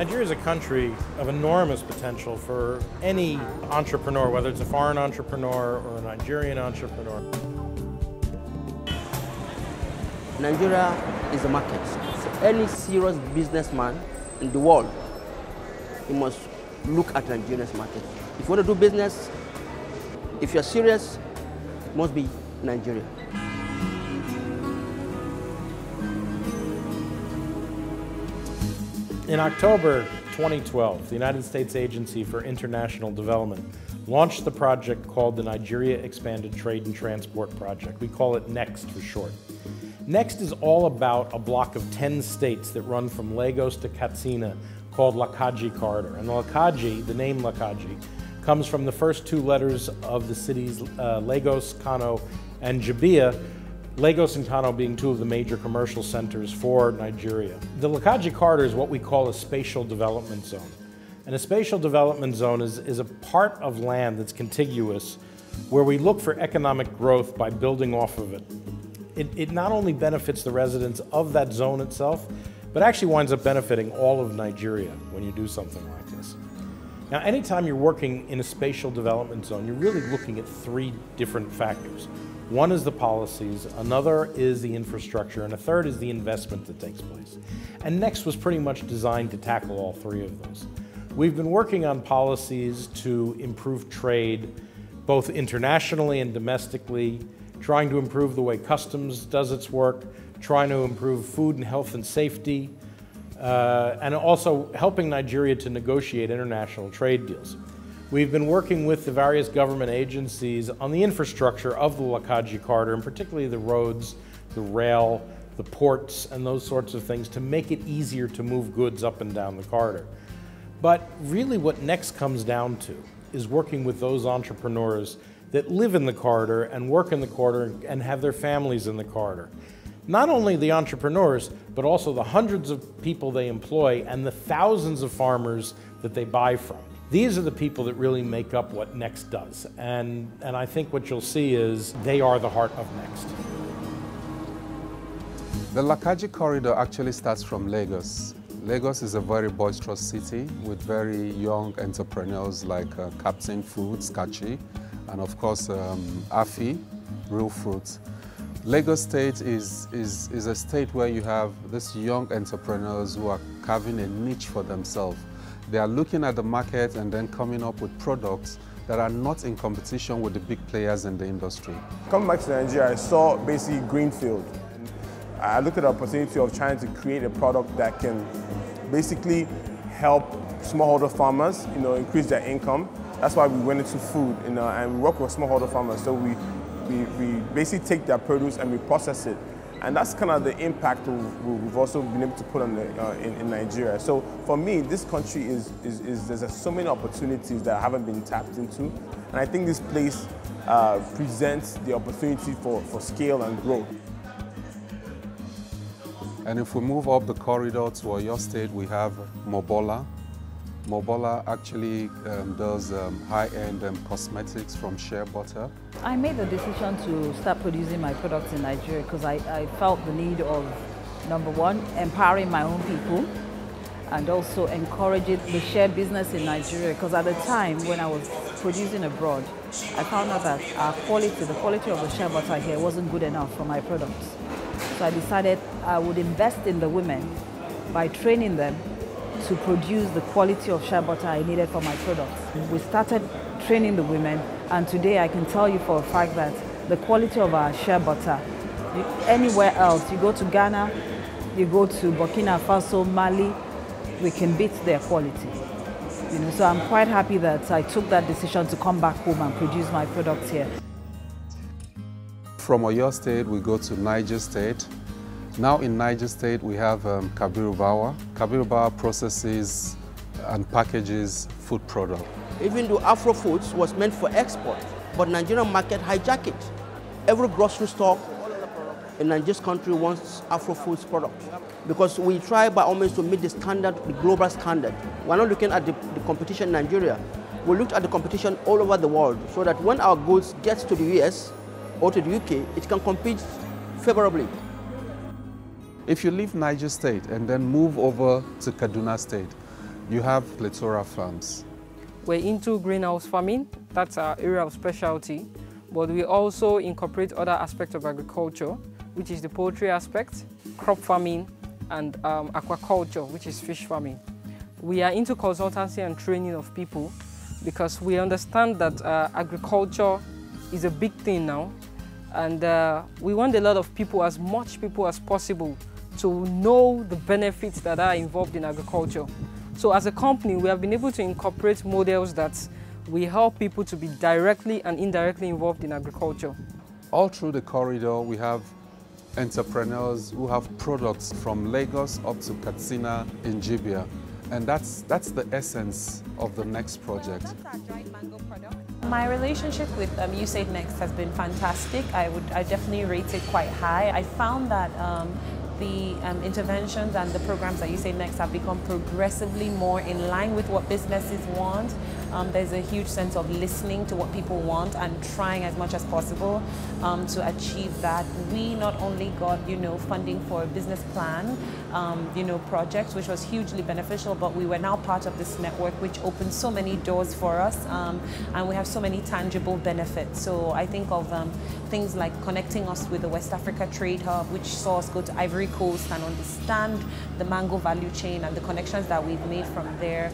Nigeria is a country of enormous potential for any entrepreneur, whether it's a foreign entrepreneur or a Nigerian entrepreneur. Nigeria is a market. So any serious businessman in the world, he must look at Nigeria's market. If you want to do business, if you're serious, it must be Nigeria. In October 2012, the United States Agency for International Development launched the project called the Nigeria Expanded Trade and Transport Project. We call it NEXTT for short. NEXTT is all about a block of 10 states that run from Lagos to Katsina called Lakaji Corridor. And the name Lakaji, comes from the first two letters of the cities Lagos, Kano, and Jabia, Lagos and Kano being two of the major commercial centers for Nigeria. The Lakaji Corridor is what we call a spatial development zone. And a spatial development zone is a part of land that's contiguous where we look for economic growth by building off of it. It not only benefits the residents of that zone itself, but actually winds up benefiting all of Nigeria when you do something like this. Now, anytime you're working in a spatial development zone, you're really looking at three different factors. One is the policies, another is the infrastructure, and a third is the investment that takes place. And NEXTT was pretty much designed to tackle all three of those. We've been working on policies to improve trade, both internationally and domestically, trying to improve the way customs does its work, trying to improve food and health and safety, and also helping Nigeria to negotiate international trade deals. We've been working with the various government agencies on the infrastructure of the Lakaji Corridor, and particularly the roads, the rail, the ports, and those sorts of things to make it easier to move goods up and down the corridor. But really what NEXTT comes down to is working with those entrepreneurs that live in the corridor and work in the corridor and have their families in the corridor. Not only the entrepreneurs, but also the hundreds of people they employ and the thousands of farmers that they buy from. These are the people that really make up what NEXTT does. And I think what you'll see is they are the heart of NEXTT. The Lakaji Corridor actually starts from Lagos. Lagos is a very boisterous city with very young entrepreneurs like Captain Foods, Kachi, and of course Afi, Real Fruits. Lagos State is a state where you have these young entrepreneurs who are carving a niche for themselves. They are looking at the market and then coming up with products that are not in competition with the big players in the industry. Coming back to Nigeria, I saw basically greenfield. I looked at the opportunity of trying to create a product that can basically help smallholder farmers, increase their income. That's why we went into food, and we work with smallholder farmers. So we basically take their produce and we process it. And that's kind of the impact we've also been able to put on in Nigeria. So for me, this country there's so many opportunities that haven't been tapped into. And I think this place presents the opportunity for scale and growth. And if we move up the corridor to Oyo State, we have Mobola. Mobola actually does high-end cosmetics from shea butter. I made the decision to start producing my products in Nigeria because I felt the need of, number one, empowering my own people and also encouraging the shea business in Nigeria, because at the time when I was producing abroad, I found out that the quality of the shea butter here wasn't good enough for my products. So I decided I would invest in the women by training them to produce the quality of shea butter I needed for my products. We started training the women, and today I can tell you for a fact that the quality of our shea butter, anywhere else, you go to Ghana, you go to Burkina Faso, Mali, we can beat their quality. So I'm quite happy that I took that decision to come back home and produce my products here. From Oyo State, we go to Niger State. Now in Niger State, we have Kabiru Bawa. Kabiru Bawa processes and packages food products. Even though Afro Foods was meant for export, but Nigerian market hijacked it. Every grocery store in Nigeria's country wants Afro Foods products, because we try by all means to meet the standard, the global standard. We're not looking at the competition in Nigeria. We looked at the competition all over the world, so that when our goods get to the US or to the UK, it can compete favorably. If you leave Niger State and then move over to Kaduna State, You have plethora farms. We're into greenhouse farming, that's our area of specialty, but we also incorporate other aspects of agriculture, which is the poultry aspect, crop farming, and aquaculture, which is fish farming. We are into consultancy and training of people because we understand that agriculture is a big thing now, and we want a lot of people, as much people as possible, to know the benefits that are involved in agriculture. So as a company, we have been able to incorporate models that we help people to be directly and indirectly involved in agriculture. All through the corridor, we have entrepreneurs who have products from Lagos up to Katsina in Jibia. And that's the essence of the NEXTT project. That's our dried mango product. My relationship with USAID NEXTT has been fantastic. I definitely rate it quite high. I found that the interventions and the programs at USAID NEXTT have become progressively more in line with what businesses want. There's a huge sense of listening to what people want and trying as much as possible to achieve that. We not only got, funding for a business plan, projects, which was hugely beneficial, but we were now part of this network, which opened so many doors for us, and we have so many tangible benefits. So I think of things like connecting us with the West Africa Trade Hub, which saw us go to Ivory Coast and understand the mango value chain and the connections that we've made from there.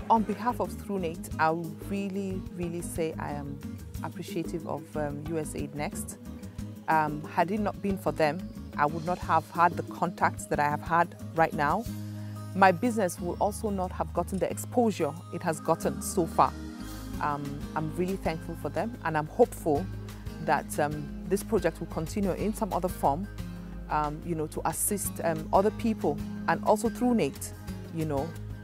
On behalf of ThruNate, I would really, really say I am appreciative of USAID NEXTT. Had it not been for them, I would not have had the contacts that I have had right now. My business would also not have gotten the exposure it has gotten so far. I'm really thankful for them, and I'm hopeful that this project will continue in some other form, to assist other people, and also ThruNate,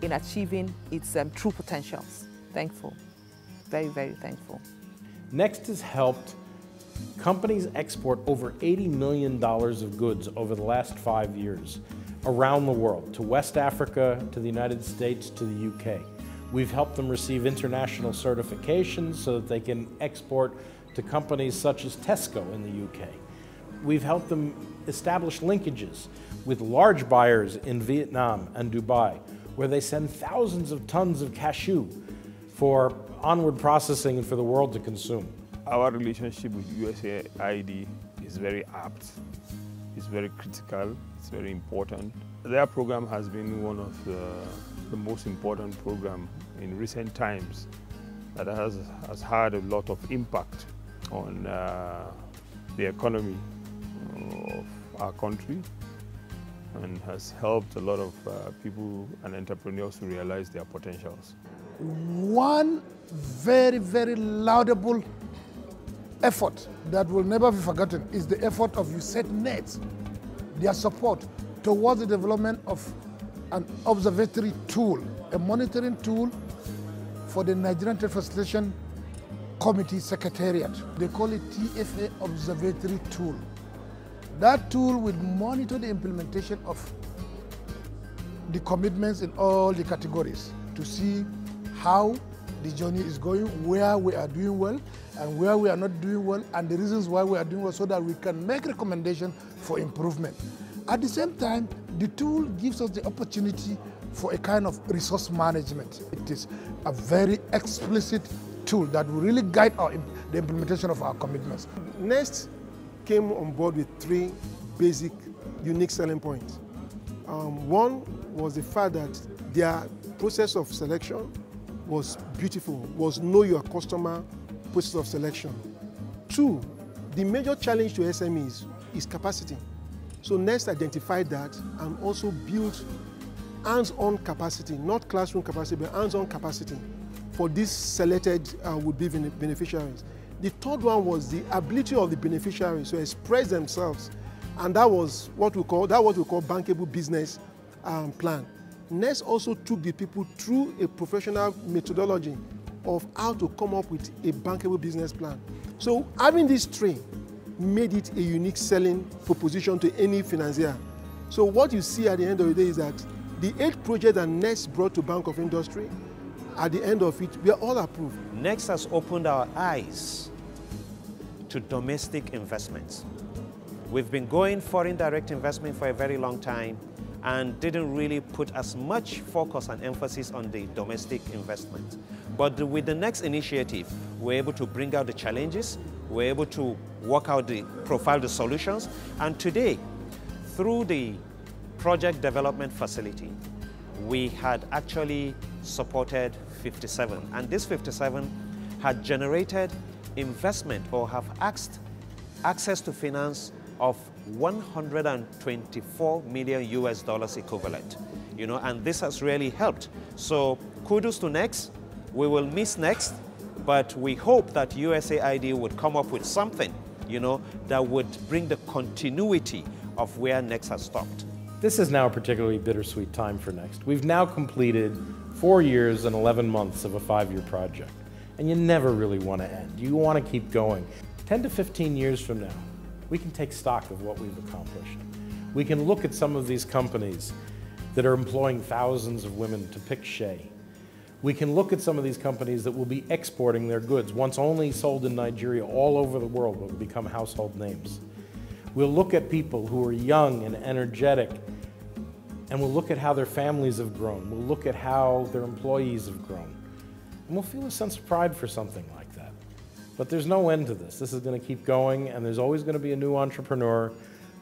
in achieving its true potentials. Thankful, very, very thankful. NEXTT has helped companies export over $80 million of goods over the last 5 years around the world, to West Africa, to the United States, to the UK. We've helped them receive international certifications so that they can export to companies such as Tesco in the UK. We've helped them establish linkages with large buyers in Vietnam and Dubai, where they send thousands of tons of cashew for onward processing and for the world to consume. Our relationship with USAID is very apt, it's very critical, it's very important. Their program has been one of the most important programs in recent times that has had a lot of impact on the economy of our country, and has helped a lot of people and entrepreneurs to realize their potentials. One very, very laudable effort that will never be forgotten is the effort of USAID NEXTT, their support towards the development of an observatory tool, a monitoring tool for the Nigerian Trade Facilitation Committee Secretariat. They call it TFA Observatory Tool. That tool will monitor the implementation of the commitments in all the categories to see how the journey is going, where we are doing well and where we are not doing well, and the reasons why we are doing well, so that we can make recommendations for improvement. At the same time, the tool gives us the opportunity for a kind of resource management. It is a very explicit tool that will really guide the implementation of our commitments. NEXTT came on board with 3 basic, unique selling points. One was the fact that their process of selection was beautiful, was know your customer process of selection. 2, the major challenge to SMEs is capacity. So NEXTT identified that and also built hands-on capacity, not classroom capacity, but hands-on capacity for these selected would-be beneficiaries. The third one was the ability of the beneficiaries to express themselves, and that was what we call bankable business plan. NEXTT also took the people through a professional methodology of how to come up with a bankable business plan. So having these 3 made it a unique selling proposition to any financier. So what you see at the end of the day is that the 8 projects that NEXTT brought to Bank of Industry, at the end of it, we are all approved. NEXTT has opened our eyes to domestic investments. We've been going foreign direct investment for a very long time, and didn't really put as much focus and emphasis on the domestic investment. But with the NEXTT initiative, we're able to bring out the challenges, we're able to work out profile the solutions, and today, through the project development facility, we had actually supported 57, and this 57 had generated investment or have asked access to finance of $124 million US equivalent, and this has really helped. So kudos to NEXTT. We will miss NEXTT, but we hope that USAID would come up with something, that would bring the continuity of where NEXTT has stopped. This is now a particularly bittersweet time for NEXTT. We've now completed 4 years and 11 months of a 5-year project, and you never really want to end. You want to keep going. 10 to 15 years from now, we can take stock of what we've accomplished. We can look at some of these companies that are employing thousands of women to pick shea. We can look at some of these companies that will be exporting their goods, once only sold in Nigeria, all over the world, will become household names. We'll look at people who are young and energetic, and we'll look at how their families have grown. We'll look at how their employees have grown. And we'll feel a sense of pride for something like that. But there's no end to this. This is going to keep going, and there's always going to be a new entrepreneur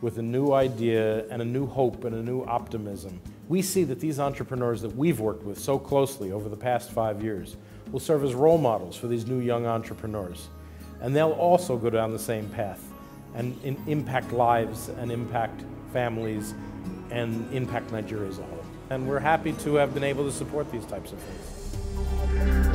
with a new idea and a new hope and a new optimism. We see that these entrepreneurs that we've worked with so closely over the past 5 years will serve as role models for these new young entrepreneurs. And they'll also go down the same path and impact lives and impact families and impact Nigeria as a whole. And we're happy to have been able to support these types of things.